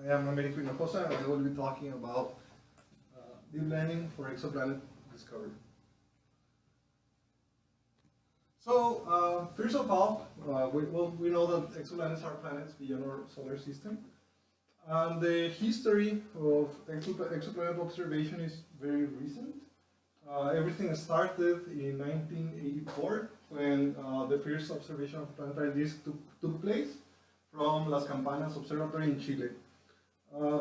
I am Americo Hinojosa, and I will be talking about deep learning for exoplanet discovery. So, first of all, we know that exoplanets are planets beyond our solar system. And the history of exoplanet observation is very recent. Everything started in 1984 when the first observation of planetary disk took place from Las Campanas Observatory in Chile.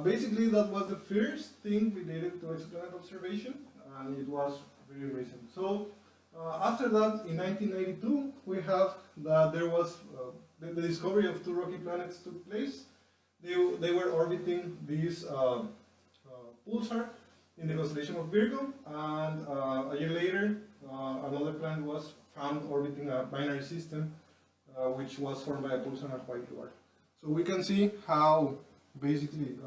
Basically, that was the first thing related to exoplanet observation, and it was very recent. So, after that, in 1992, we have that there was the discovery of two rocky planets took place. They were orbiting this pulsar in the constellation of Virgo, and a year later, another planet was found orbiting a binary system, which was formed by a pulsar and a white dwarf. So we can see how basically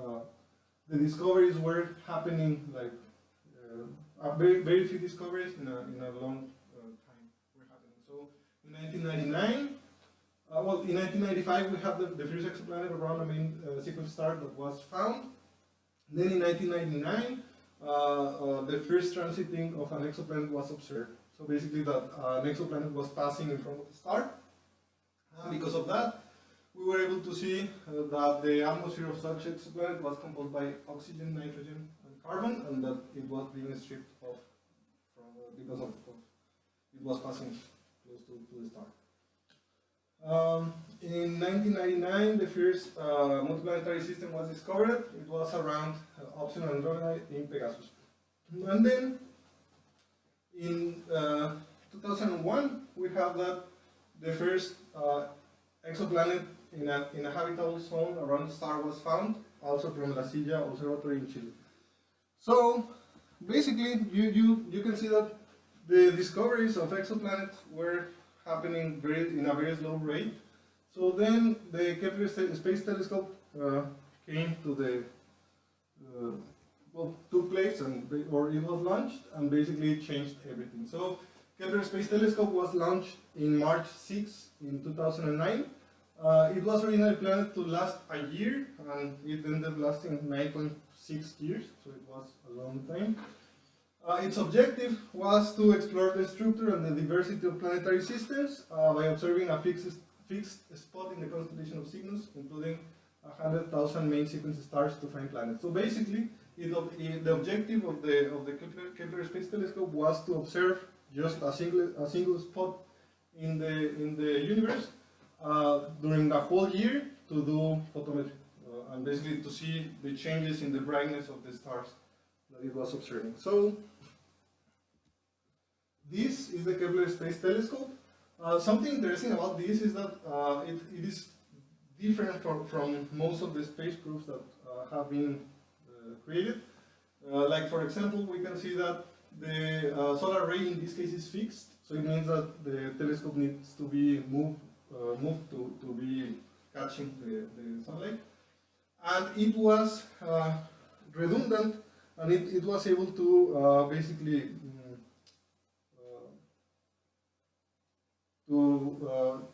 the discoveries were happening, like very few discoveries in a long time were happening. So in 1999, in 1995 we have the first exoplanet around a main sequence star that was found. Then in 1999, the first transiting of an exoplanet was observed. So basically that an exoplanet was passing in front of the star. And because of that, we were able to see that the atmosphere of such exoplanet was composed by oxygen, nitrogen, and carbon, and that it was being stripped off because of it was passing close to the star. In 1999, the first multiplanetary system was discovered. It was around Option and Andromeda in Pegasus. And then in 2001, we have that the first exoplanet in a habitable zone around the star was found, also from La Silla Observatory in Chile. So basically, you can see that the discoveries of exoplanets were happening in a very slow rate. So then the Kepler Space Telescope came to the took place, or it was launched, and basically it changed everything. So Kepler Space Telescope was launched in March 6 in 2009. It was originally planned to last a year, and it ended lasting 9.6 years, so it was a long time. Its objective was to explore the structure and the diversity of planetary systems by observing a fixed spot in the constellation of Cygnus, including 100,000 main sequence stars to find planets. So basically, the objective of the Kepler Space Telescope was to observe just a single spot in the universe during the whole year to do photometry and basically to see the changes in the brightness of the stars that it was observing. So this is the Kepler Space Telescope. Something interesting about this is that it is different from most of the spacecrafts that have been created. Like for example, we can see that the solar array in this case is fixed, so it means that the telescope needs to be moved to be catching the sunlight. And it was redundant, and it was able to basically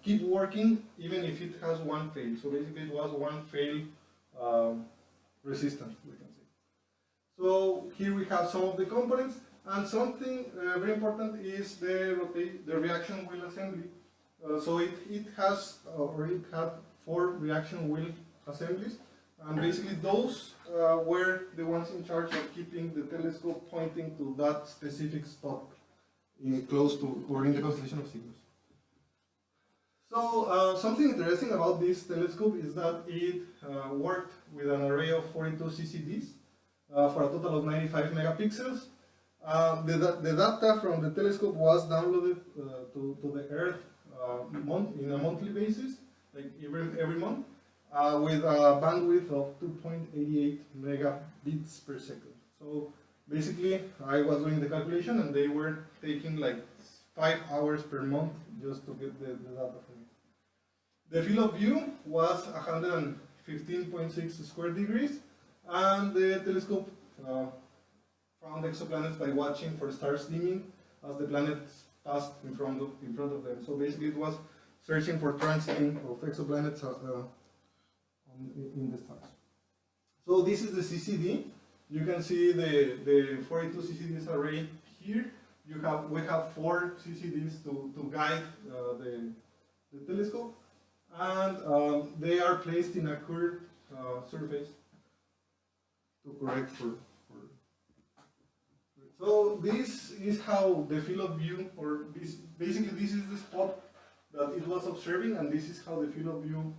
keep working even if it has one fail. So basically it was one fail resistant, we can say. So here we have some of the components, and something very important is the reaction wheel assembly. So it had 4 reaction wheel assemblies, and basically those were the ones in charge of keeping the telescope pointing to that specific spot close to or in the constellation of Cygnus. So something interesting about this telescope is that it worked with an array of 42 CCDs for a total of 95 megapixels. The data from the telescope was downloaded to the Earth in a monthly basis, like every month, with a bandwidth of 2.88 megabits per second. So basically, I was doing the calculation, and they were taking like 5 hours per month just to get the data from it. The field of view was 115.6 square degrees, and the telescope found exoplanets by watching for stars dimming as the planets passed in front of them. So basically, it was searching for transiting of exoplanets in the stars. So this is the CCD. You can see the 42 CCDs array here. We have 4 CCDs to guide the telescope, and they are placed in a curved surface to correct for. So this is how the field of view, or basically this is the spot that it was observing, and this is how the field of view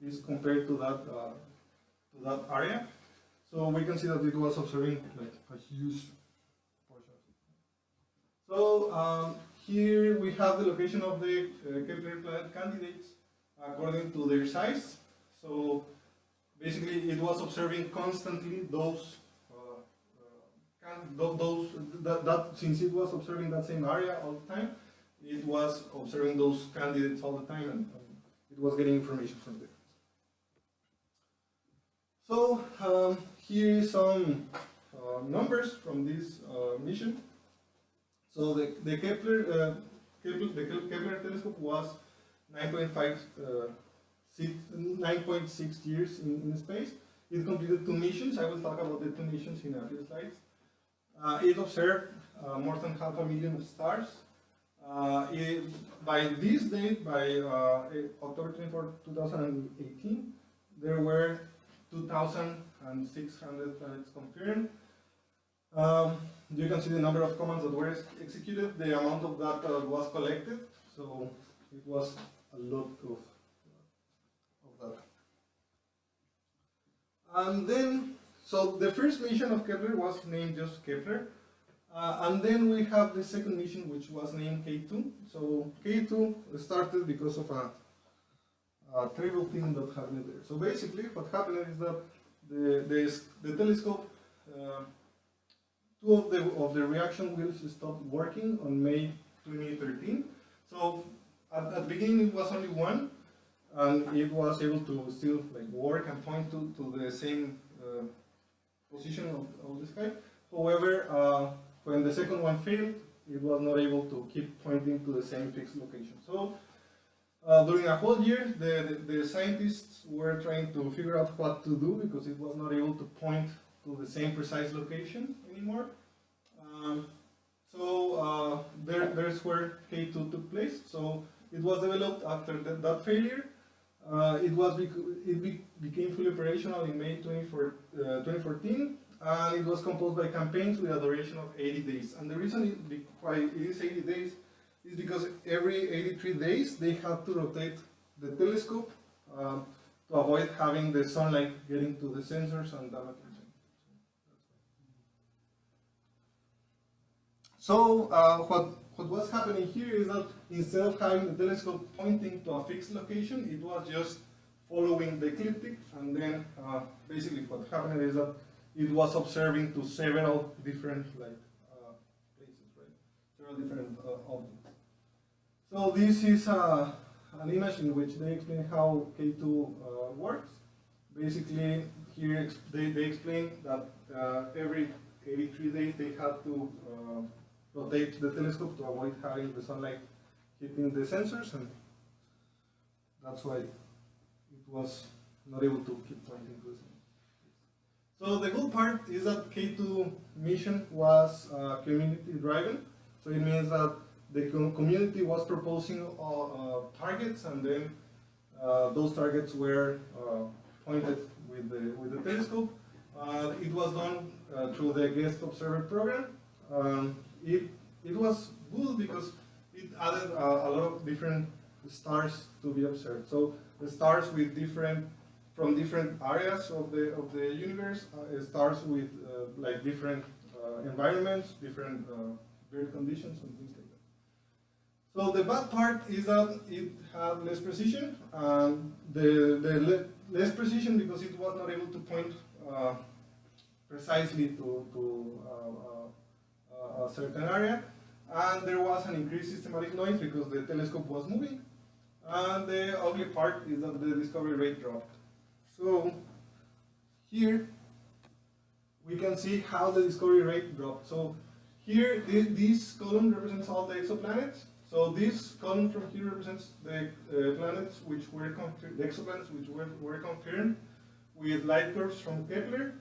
is compared to that area. So we can see that it was observing like a huge portion. So here we have the location of the Kepler planet candidates according to their size. So basically, it was observing constantly those. Since it was observing that same area all the time, it was observing those candidates all the time, and it was getting information from there. So here is some numbers from this mission. So the Kepler telescope was 9.6 years in space. It completed 2 missions. I will talk about the 2 missions in a few slides. It observed more than 500,000 stars. By this date, by October 24, 2018, there were 2,600 planets confirmed. You can see the number of commands that were executed, the amount of data that was collected. So it was a lot of data. And then, so the first mission of Kepler was named just Kepler. And then we have the second mission, which was named K2. So K2 started because of a terrible thing that happened there. So basically, what happened is that the telescope, 2 of the reaction wheels stopped working on May 2013. So at the beginning, it was only 1, and it was able to still like work and point to the same position of the sky. However, when the second one failed, it was not able to keep pointing to the same fixed location. So during a whole year, the scientists were trying to figure out what to do because it was not able to point to the same precise location anymore. There's where K2 took place. So it was developed after that failure. It became fully operational in May 2014, and it was composed by campaigns with a duration of 80 days. And the reason why it is 80 days is because every 83 days they have to rotate the telescope to avoid having the sunlight getting to the sensors and damaging them. So what was happening here is that instead of having the telescope pointing to a fixed location, it was just following the ecliptic, and then basically what happened is that it was observing to several different places, right? Several different objects. So this is an image in which they explain how K2 works. Basically, here they explain that every 83 days they have to rotate the telescope to avoid having the sunlight hitting the sensors, and that's why it was not able to keep pointing to the sun. So the good part is that K2 mission was community driven. So it means that the community was proposing targets, and then those targets were pointed with the telescope. It was done through the guest observer program. It was good because it added a lot of different stars to be observed. So the stars with from different areas of the universe, stars with like different environments, different bird conditions, and things like that. So the bad part is that it had less precision. The less precision because it was not able to point precisely to a certain area, and there was an increased systematic noise because the telescope was moving. And the ugly part is that the discovery rate dropped. So here we can see how the discovery rate dropped. So here this column represents all the exoplanets. So this column from here represents the planets which were the exoplanets which were confirmed with light curves from Kepler.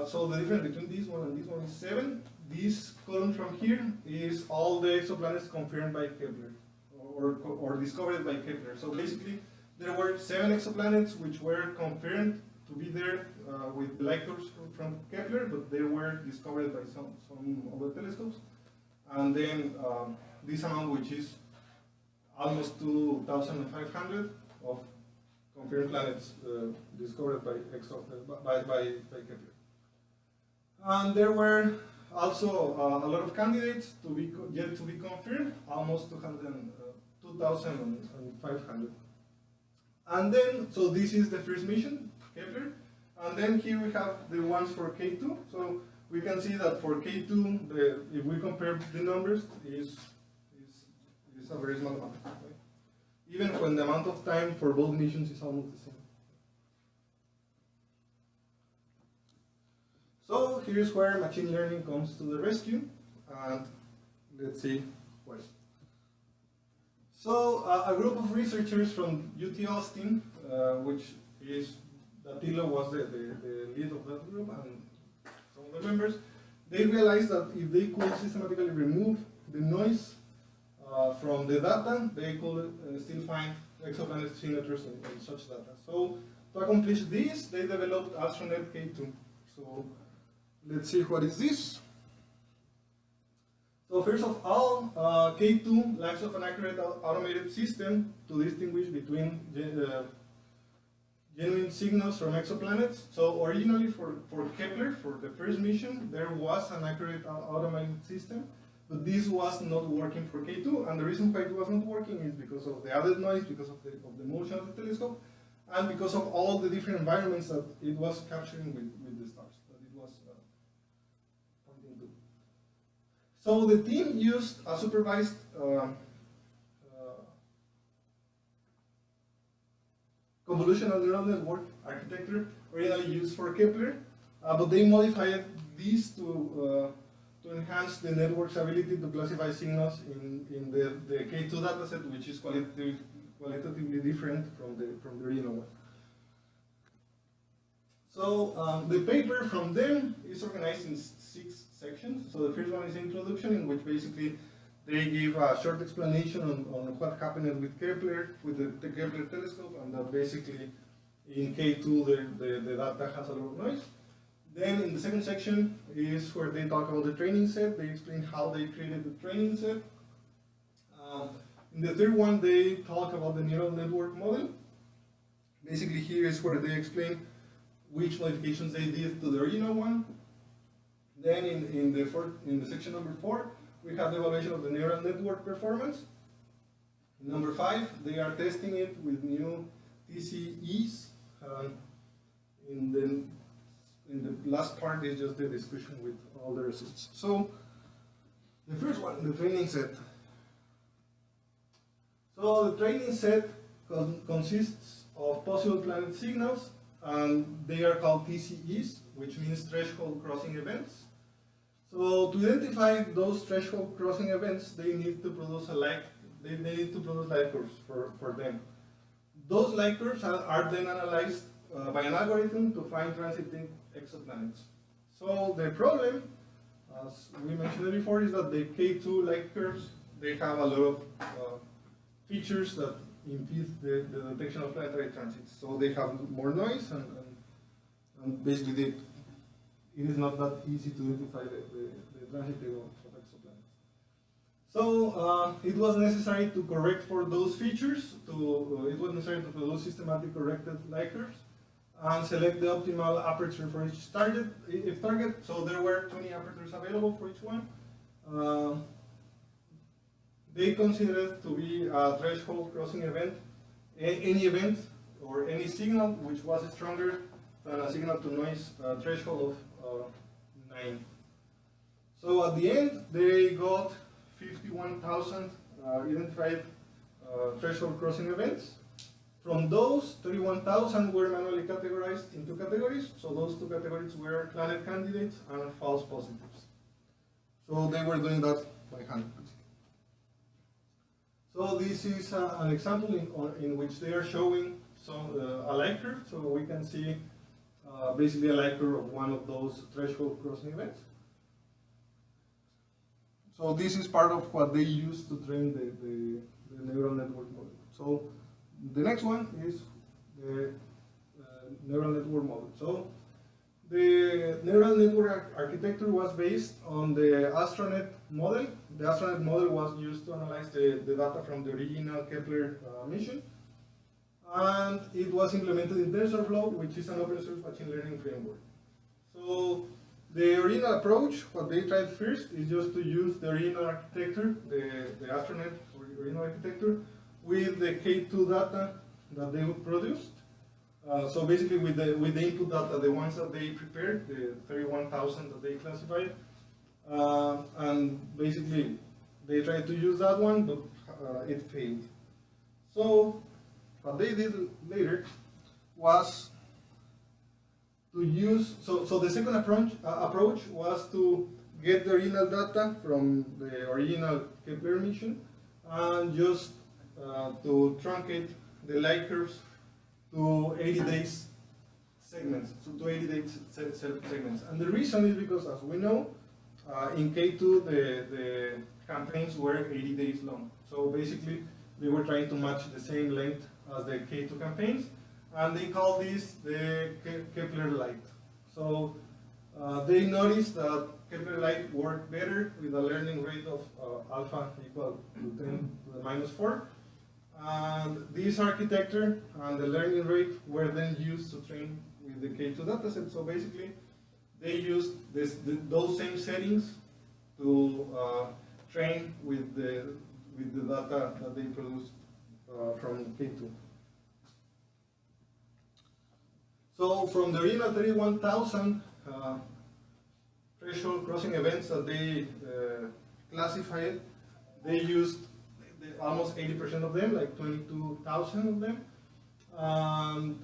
So the difference between this one and this one is 7. This column from here is all the exoplanets confirmed by Kepler, or discovered by Kepler. So basically, there were 7 exoplanets which were confirmed to be there with light curves from Kepler, but they were discovered by some other telescopes. And then this amount, which is almost 2,500 of confirmed planets discovered by Kepler. And there were also a lot of candidates yet to be confirmed, almost 2,500. And then, so this is the first mission, Kepler. And then here we have the ones for K2. So we can see that for K2, if we compare the numbers, is a very small amount. Right? Even when the amount of time for both missions is almost the same. So here's where machine learning comes to the rescue, and let's see why. So a group of researchers from UT Austin, which is Dattilo was the lead of that group, and some of the members, they realized that if they could systematically remove the noise from the data, they could still find exoplanet signatures in such data. So to accomplish this, they developed AstroNet K2. So let's see what is this. So first of all, K2 lacks of an accurate automated system to distinguish between genuine signals from exoplanets. So originally for Kepler, for the first mission, there was an accurate automated system, but this was not working for K2, and the reason why it was not working is because of the added noise, because of the motion of the telescope, and because of all the different environments that it was capturing with the stars that it was pointing to. So the team used a supervised convolutional neural network architecture originally used for Kepler, but they modified this to enhance the network's ability to classify signals in the K2 dataset, which is qualitatively different from the original one. So the paper from them is organized in 6 sections. So the first one is introduction, in which basically they give a short explanation on what happened with Kepler, with the Kepler telescope, and that basically in K2 the data has a lot of noise. Then in the second section is where they talk about the training set. They explain how they created the training set. In the third one, they talk about the neural network model. Basically, here is where they explain which modifications they did to the original one. Then in the section number 4, we have the evaluation of the neural network performance. In number 5, they are testing it with new TCEs. In the last part is just the discussion with all the results. So the first one, the training set. So the training set consists of possible planet signals, and they are called TCEs, which means threshold crossing events. So to identify those threshold crossing events, they need to produce light curves for them. Those light curves are then analyzed by an algorithm to find transiting exoplanets. So the problem, as we mentioned before, is that the K2 light curves, they have a lot of features that impede the detection of planetary transits. So they have more noise, and basically it is not that easy to identify the transit of exoplanets. So it was necessary to correct for those features. It was necessary to produce systematic corrected light curves and select the optimal aperture for each target. So there were 20 apertures available for each one. They considered to be a threshold crossing event, any event or any signal which was stronger than a signal to noise threshold of 9. So at the end, they got 51,000 identified threshold crossing events. From those, 31,000 were manually categorized into categories. So those 2 categories were planet candidates and false positives. So they were doing that by hand. So this is an example in which they are showing a light curve, so we can see basically a light curve of one of those threshold crossing events. So this is part of what they use to train the neural network model. So the next one is the neural network model. So the neural network architecture was based on the AstroNet model. The AstroNet model was used to analyze the data from the original Kepler mission. And it was implemented in TensorFlow, which is an open source machine learning framework. So the original approach, what they tried first, is just to use the original architecture, the AstroNet original architecture, with the K2 data that they produced. So basically with the input data, the ones that they prepared, the 31,000 that they classified, and basically they tried to use that one, but it failed. So what they did later was to use, so the second approach was to get the original data from the original Kepler mission and just to truncate the light curves to 80 days segments, to 80 days segments. And the reason is because, as we know, in K2 the campaigns were 80 days long. So basically they were trying to match the same length as the K2 campaigns, and they call this the Kepler light. So they noticed that Kepler light worked better with a learning rate of alpha equal to 10 to the minus 4. And this architecture and the learning rate were then used to train with the K2 dataset. So basically, they used those same settings to train with the data that they produced from K2. So from the original 31,000 threshold crossing events that they classified, they used almost 80% of them, like 22,000 of them, and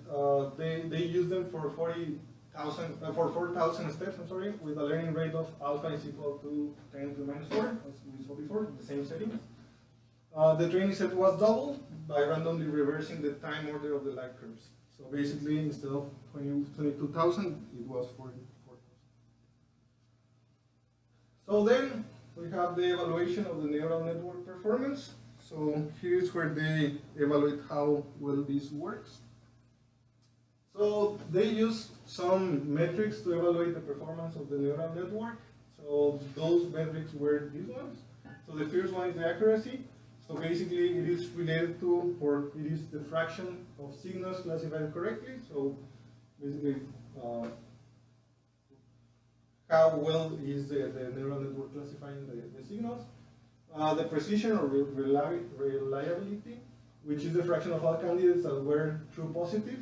they used them for 4,000 steps. I'm sorry, with a learning rate of alpha is equal to 10 to the minus 4, as we saw before, the same settings. The training set was doubled by randomly reversing the time order of the light curves. So basically, instead of 22,000, it was 44,000. So then we have the evaluation of the neural network performance. So here's where they evaluate how well this works. So they use some metrics to evaluate the performance of the neural network. So those metrics were these ones. So the first one is the accuracy. So basically it is related to, or it is the fraction of signals classified correctly. So basically how well is the neural network classifying the signals. The precision or reliability, which is the fraction of all candidates that were true positive.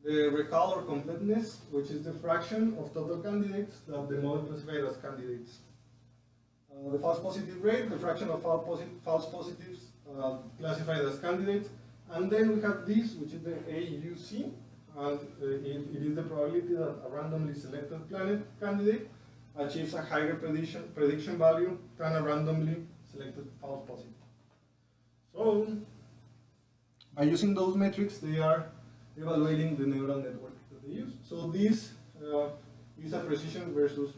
The recall or completeness, which is the fraction of total candidates that the model classified as candidates. The false positive rate, the fraction of false positives classified as candidates. And then we have this, which is the AUC, and it is the probability that a randomly selected planet candidate achieves a higher prediction value than a randomly selected false positive. So, by using those metrics, they are evaluating the neural network that they use. So this is a precision versus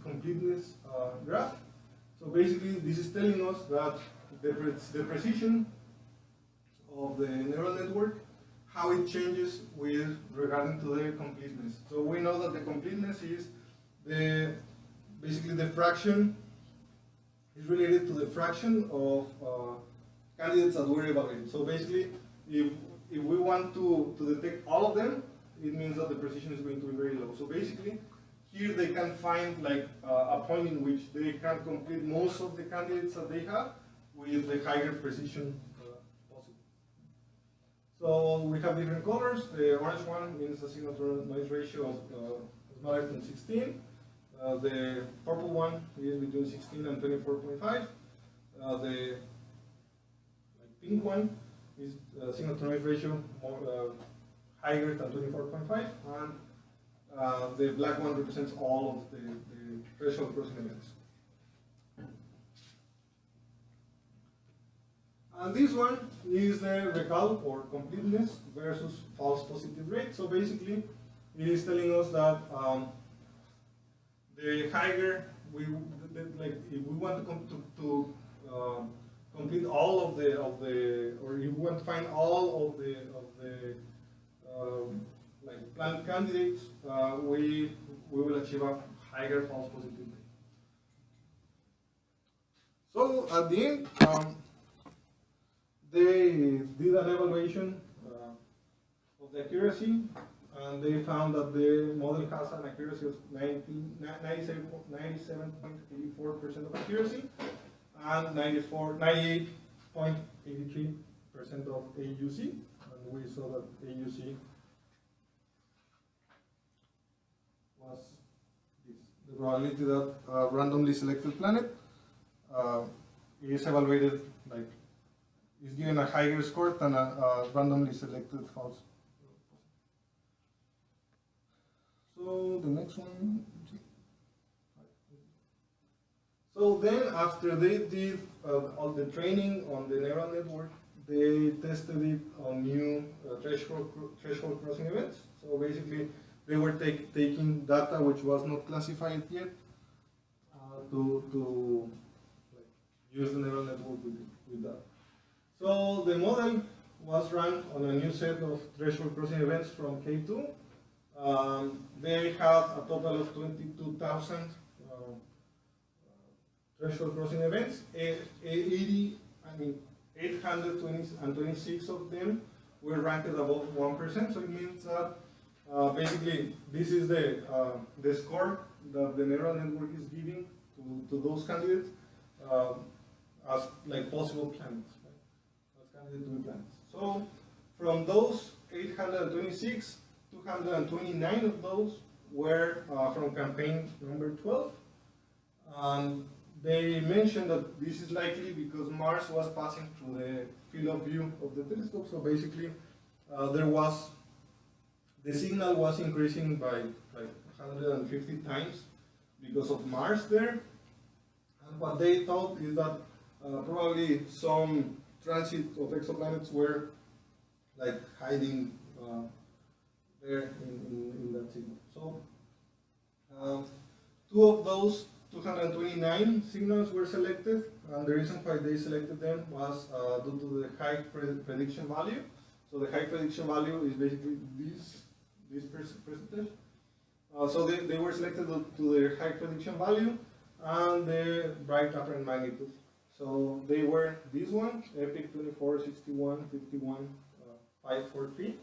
completeness graph. So basically, this is telling us that the precision of the neural network, how it changes with regarding to the completeness. So we know that the completeness is basically the fraction is related to the fraction of candidates that were evaluated. So basically, if we want to detect all of them, it means that the precision is going to be very low. So basically, here they can find like a point in which they can complete most of the candidates that they have with the higher precision possible. So we have different colors. The orange one means a signal-to-noise ratio of smaller than 16. The purple one is between 16 and 24.5. The pink one is signal-to-noise ratio more higher than 24.5, and the black one represents all of the threshold crossing events. And this one is the recall or completeness versus false positive rate. So basically, it is telling us that the higher like if we want to complete all of the or if we want to find all of the like planned candidates, we will achieve a higher false positive rate. So at the end, they did an evaluation of the accuracy, and they found that the model has an accuracy of 97.84% of accuracy and 98.83% of AUC. And we saw that AUC was this, the probability that a randomly selected planet is evaluated like is given a higher score than a randomly selected false. So the next one. So then, after they did all the training on the neural network, they tested it on new threshold crossing events. So basically, they were taking data which was not classified yet to like, use the neural network with that. So the model was run on a new set of threshold crossing events from K2. They have a total of 22,000 threshold crossing events. 826 of them were ranked above 1%. So it means that basically this is the score that the neural network is giving to those candidates as like possible planets. Planets. So from those 826, 229 of those were from campaign number 12. They mentioned that this is likely because Mars was passing through the field of view of the telescope. So basically, the signal was increasing by like 150 times because of Mars there. And what they thought is that probably some transit of exoplanets were like hiding there in that signal. So two of those 229 signals were selected, and the reason why they selected them was due to the high prediction value. So the high prediction value is basically this percentage. So they were selected to their high prediction value and the bright apparent magnitude. So they were this one, EPIC 2461 51 543,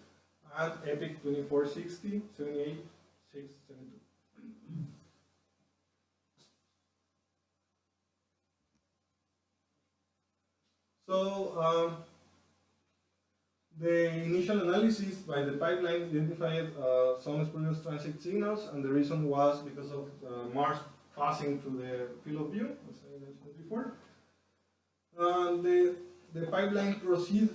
and EPIC 2460 78 672. So the initial analysis by the pipeline identified some spurious transit signals, and the reason was because of Mars passing through the field of view, as I mentioned before. The pipeline proceeded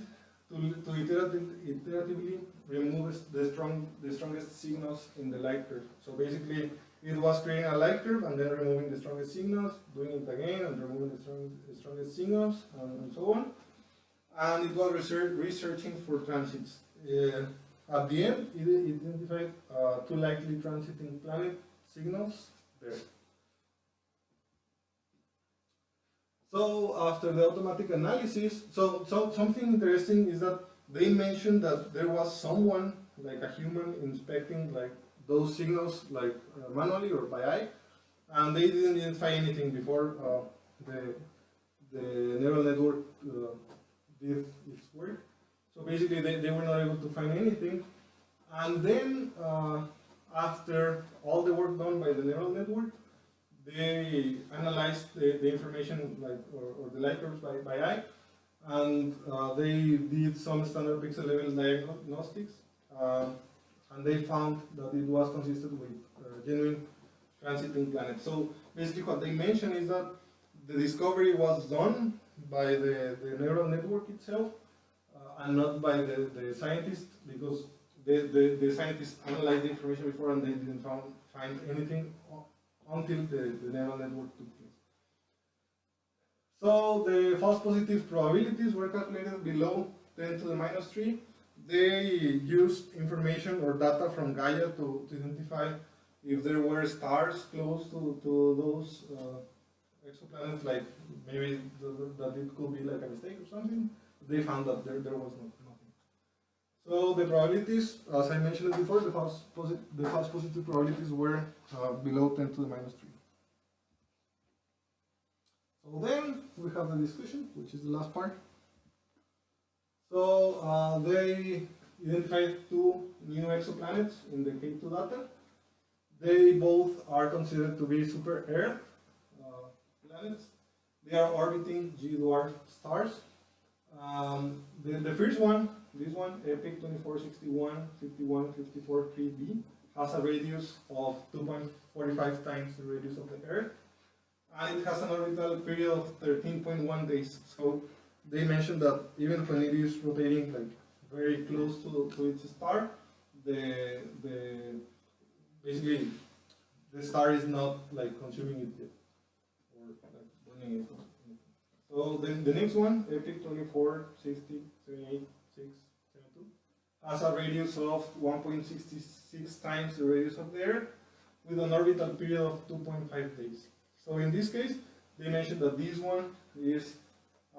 to iteratively remove the strongest signals in the light curve. So basically, it was creating a light curve and then removing the strongest signals, doing it again and removing the strongest signals, and so on. And it was researching for transits. At the end, it identified two likely transiting planet signals there. So after the automatic analysis, so something interesting is that they mentioned that there was someone, like a human, inspecting like those signals like manually or by eye, and they didn't identify anything before the neural network did its work. So basically they were not able to find anything. And then after all the work done by the neural network, they analyzed the information like or the light curves by eye, and they did some standard pixel level diagnostics, and they found that it was consistent with genuine transiting planets. So basically what they mentioned is that the discovery was done by the neural network itself and not by the scientists, because the scientists analyzed the information before and they didn't find anything until the neural network took place. So the false positive probabilities were calculated below 10 to the minus 3. They used information or data from Gaia to identify if there were stars close to those exoplanets, like maybe that it could be like a mistake or something. They found that there was nothing. So the probabilities, as I mentioned before, the false positive probabilities were below 10 to the minus 3. So then we have the discussion, which is the last part. So they identified 2 new exoplanets in the K2 data. They both are considered to be super Earth planets. They are orbiting G-dwarf stars. The first one, this one, EPIC 2461 5154 3b, has a radius of 2.45 times the radius of the Earth, and it has an orbital period of 13.1 days. So they mentioned that even when it is rotating like very close to its star, basically the star is not like consuming it yet, or like burning it. So then the next one, EPIC 24 60 78 6 72, has a radius of 1.66 times the radius of the Earth, with an orbital period of 2.5 days. So in this case, they mentioned that this one is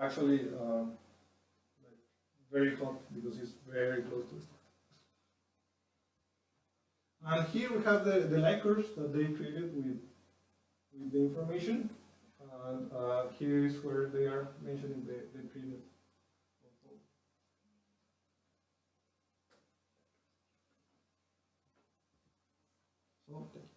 actually like very hot because it's very close to the star. And here we have the light curves that they created with the information. And here is where they are mentioning the period. So, thank you.